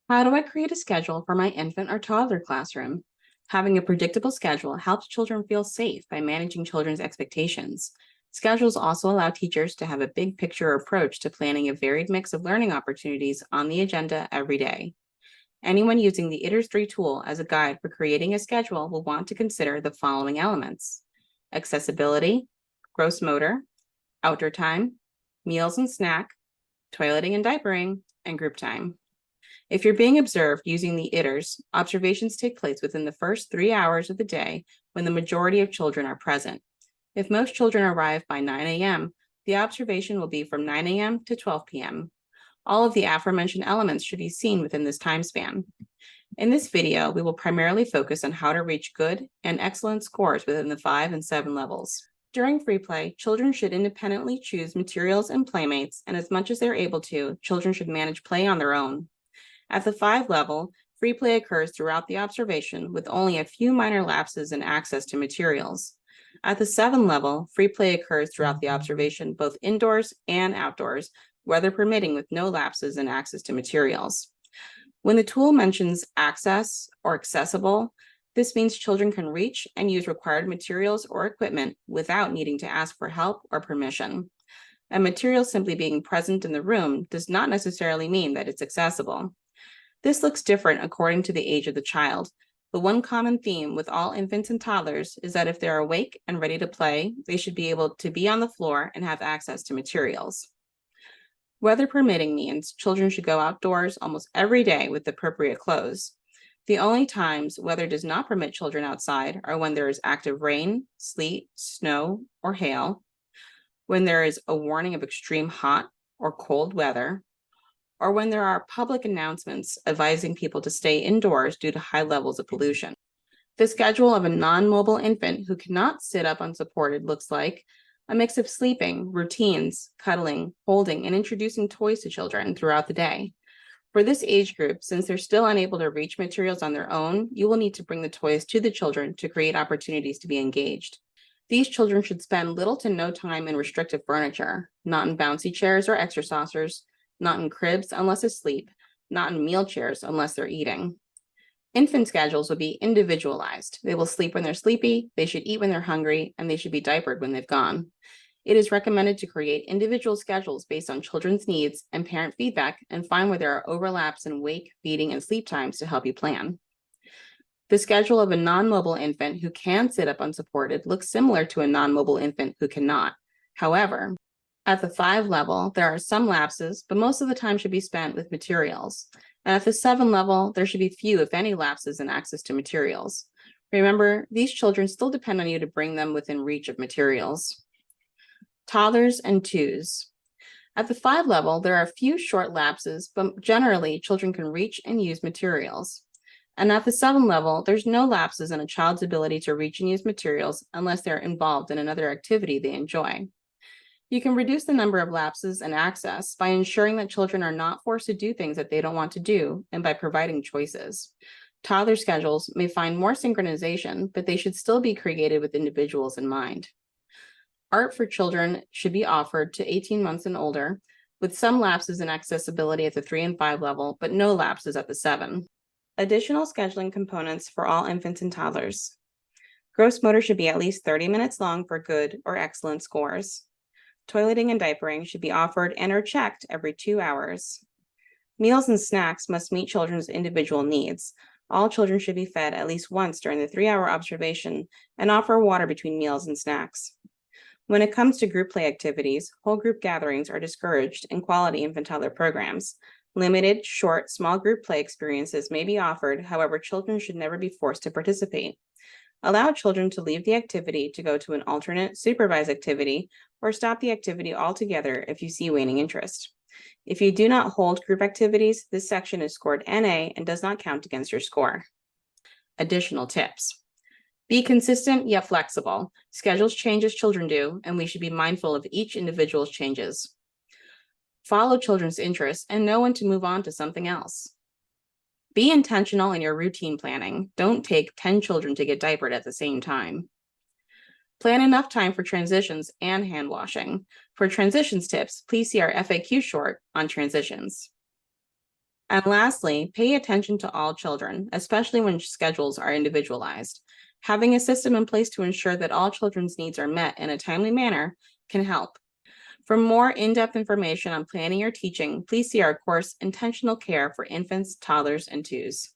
How do I create a schedule for my infant or toddler classroom? Having a predictable schedule helps children feel safe by managing children's expectations. Schedules also allow teachers to have a big picture approach to planning a varied mix of learning opportunities on the agenda every day. Anyone using the ITERS 3 tool as a guide for creating a schedule will want to consider the following elements: accessibility, gross motor, outdoor time, meals and snack, toileting and diapering, and group time. If you're being observed using the ITERS, observations take place within the first 3 hours of the day when the majority of children are present. If most children arrive by 9 a.m., the observation will be from 9 a.m. to 12 p.m. All of the aforementioned elements should be seen within this time span. In this video, we will primarily focus on how to reach good and excellent scores within the 5 and 7 levels. During free play, children should independently choose materials and playmates, and as much as they're able to, children should manage play on their own. At the 5 level, free play occurs throughout the observation with only a few minor lapses in access to materials. At the 7 level, free play occurs throughout the observation both indoors and outdoors, weather permitting, with no lapses in access to materials. When the tool mentions access or accessible, this means children can reach and use required materials or equipment without needing to ask for help or permission. A material simply being present in the room does not necessarily mean that it's accessible. This looks different according to the age of the child, but one common theme with all infants and toddlers is that if they're awake and ready to play, they should be able to be on the floor and have access to materials. Weather permitting means children should go outdoors almost every day with appropriate clothes. The only times weather does not permit children outside are when there is active rain, sleet, snow, or hail, when there is a warning of extreme hot or cold weather, or when there are public announcements advising people to stay indoors due to high levels of pollution. The schedule of a non-mobile infant who cannot sit up unsupported looks like a mix of sleeping, routines, cuddling, holding, and introducing toys to children throughout the day. For this age group, since they're still unable to reach materials on their own, you will need to bring the toys to the children to create opportunities to be engaged. These children should spend little to no time in restrictive furniture, not in bouncy chairs or exercisers, not in cribs unless asleep, not in meal chairs unless they're eating. Infant schedules will be individualized. They will sleep when they're sleepy, they should eat when they're hungry, and they should be diapered when they've gone. It is recommended to create individual schedules based on children's needs and parent feedback, and find where there are overlaps in wake, feeding, and sleep times to help you plan. The schedule of a non-mobile infant who can sit up unsupported looks similar to a non-mobile infant who cannot. However, at the 5 level, there are some lapses, but most of the time should be spent with materials. And at the 7 level, there should be few, if any, lapses in access to materials. Remember, these children still depend on you to bring them within reach of materials. Toddlers and 2s. At the 5 level, there are a few short lapses, but generally, children can reach and use materials. And at the 7 level, there's no lapses in a child's ability to reach and use materials unless they're involved in another activity they enjoy. You can reduce the number of lapses and access by ensuring that children are not forced to do things that they don't want to do, and by providing choices. Toddler schedules may find more synchronization, but they should still be created with individuals in mind. Art for children should be offered to 18 months and older, with some lapses in accessibility at the 3 and 5 level, but no lapses at the 7. Additional scheduling components for all infants and toddlers. Gross motor should be at least 30 minutes long for good or excellent scores. Toileting and diapering should be offered and or checked every 2 hours. Meals and snacks must meet children's individual needs. All children should be fed at least once during the 3-hour observation, and offer water between meals and snacks. When it comes to group play activities, whole group gatherings are discouraged in quality infant toddler programs. Limited, short, small group play experiences may be offered, however, children should never be forced to participate. Allow children to leave the activity to go to an alternate supervised activity, or stop the activity altogether if you see waning interest. If you do not hold group activities, this section is scored NA and does not count against your score. Additional tips. Be consistent yet flexible. Schedules change as children do, and we should be mindful of each individual's changes. Follow children's interests and know when to move on to something else. Be intentional in your routine planning. Don't take 10 children to get diapered at the same time. Plan enough time for transitions and hand washing. For transitions tips, please see our FAQ short on transitions. And lastly, pay attention to all children, especially when schedules are individualized. Having a system in place to ensure that all children's needs are met in a timely manner can help. For more in-depth information on planning or teaching, please see our course, Intentional Care for Infants, Toddlers, and Twos.